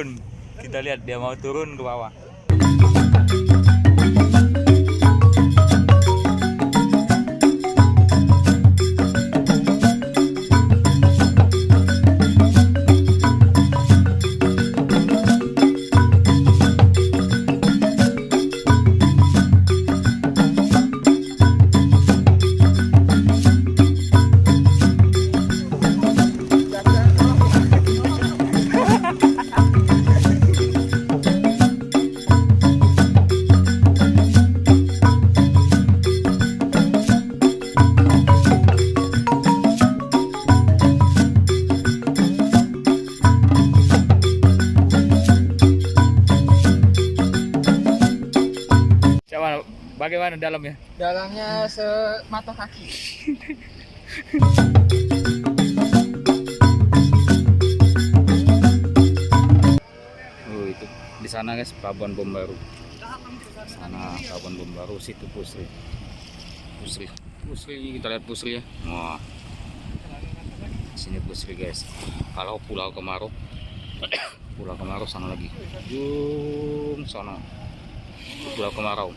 turun. Kita lihat dia mau turun ke bawah. Bagaimana dalamnya? Dalamnya semata kaki. Oh itu di sana guys, pelabuhan bom baru. Sana pelabuhan bom baru, situ Pusri. Pusri kita lihat Pusri ya. Wah. Sini Pusri guys. Kalau Pulau Kemarau, Pulau Kemarau sana lagi. Jum sana. Pulau Kemarau.